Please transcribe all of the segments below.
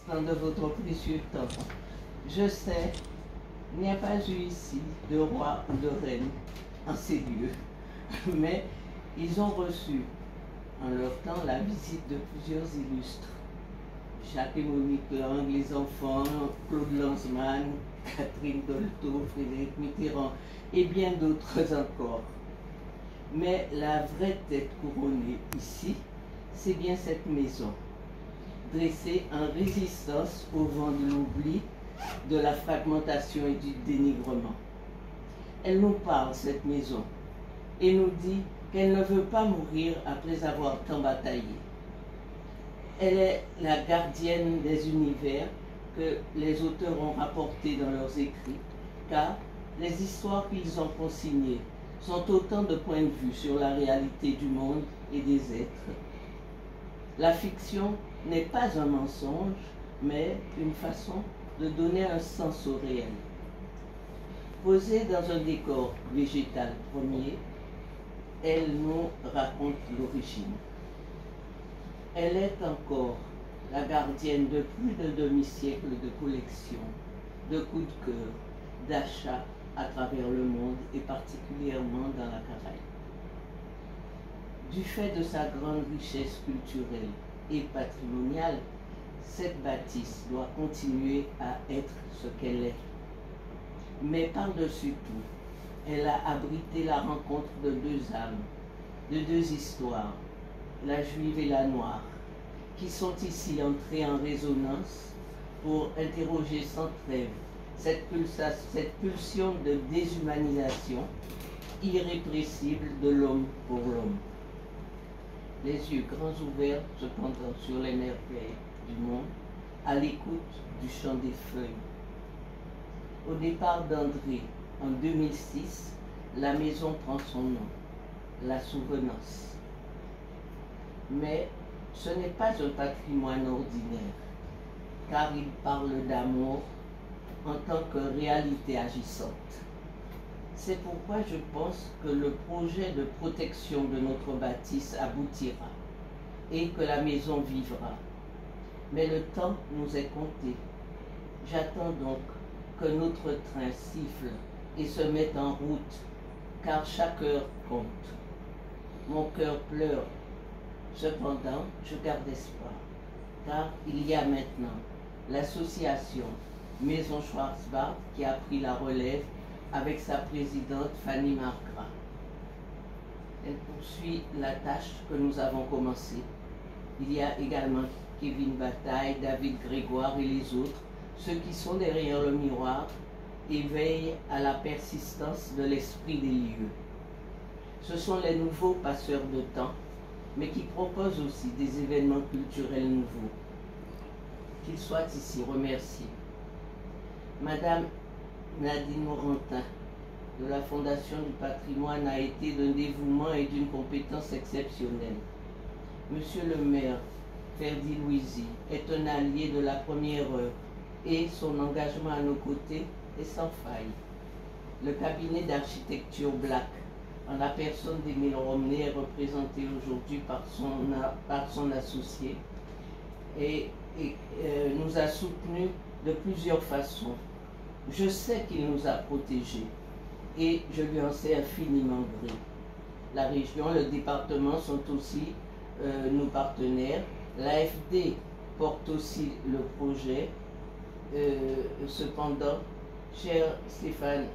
l'instant de votre précieux temps. Je sais, il n'y a pas eu ici de roi ou de reine en ces lieux, mais ils ont reçu en leur temps la visite de plusieurs illustres. Jacques et Monique Lang, les enfants, Claude Lanzmann, Catherine Dolto, Frédéric Mitterrand et bien d'autres encore. Mais la vraie tête couronnée ici, c'est bien cette maison, dressée en résistance au vent de l'oubli, de la fragmentation et du dénigrement. Elle nous parle, cette maison, et nous dit qu'elle ne veut pas mourir après avoir tant bataillé. Elle est la gardienne des univers que les auteurs ont rapportés dans leurs écrits, car les histoires qu'ils ont consignées sont autant de points de vue sur la réalité du monde et des êtres. La fiction n'est pas un mensonge, mais une façon de donner un sens au réel. Posée dans un décor végétal premier, elle nous raconte l'origine. Elle est encore la gardienne de plus de demi-siècle de collections, de coups de cœur, d'achats à travers le monde et particulièrement dans la Caraïbe. Du fait de sa grande richesse culturelle et patrimoniale, cette bâtisse doit continuer à être ce qu'elle est. Mais par-dessus tout, elle a abrité la rencontre de deux âmes, de deux histoires, la juive et la noire, qui sont ici entrées en résonance pour interroger sans trêve cette pulsion de déshumanisation irrépressible de l'homme pour l'homme. Les yeux grands ouverts, cependant, sur les merveilles du monde, à l'écoute du chant des feuilles. Au départ d'André, en 2006, la maison prend son nom, la Souvenance. Mais ce n'est pas un patrimoine ordinaire, car il parle d'amour en tant que réalité agissante. C'est pourquoi je pense que le projet de protection de notre bâtisse aboutira et que la maison vivra. Mais le temps nous est compté. J'attends donc que notre train siffle et se mette en route, car chaque heure compte. Mon cœur pleure. Cependant, je garde espoir, car il y a maintenant l'association Maison Schwarzbart qui a pris la relève avec sa présidente Fanny Margrat. Elle poursuit la tâche que nous avons commencée. Il y a également Kevin Bataille, David Grégoire et les autres, ceux qui sont derrière le miroir et veillent à la persistance de l'esprit des lieux. Ce sont les nouveaux passeurs de temps, mais qui proposent aussi des événements culturels nouveaux. Qu'ils soient ici remerciés. Madame Nadine Morantin, de la Fondation du patrimoine, a été d'un dévouement et d'une compétence exceptionnelle. Monsieur le maire, Ferdi Louisi, est un allié de la première heure et son engagement à nos côtés est sans faille. Le cabinet d'architecture Black, en la personne d'Émile Romney, est représenté aujourd'hui par son associé et nous a soutenus de plusieurs façons. Je sais qu'il nous a protégés et je lui en sais infiniment gré. La région, le département sont aussi nos partenaires. L'AFD porte aussi le projet. Cependant, cher Stéphane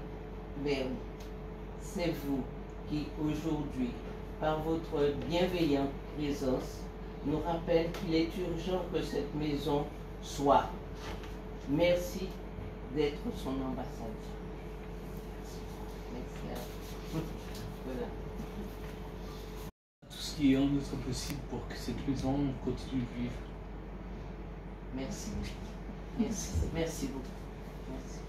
Bern, c'est vous qui aujourd'hui, par votre bienveillante présence, nous rappelle qu'il est urgent que cette maison soit. Merci d'être son ambassadeur. Merci à vous. Voilà. Tout ce qui est en notre possible pour que cette maison continue de vivre. Merci. Merci. Merci beaucoup. Merci.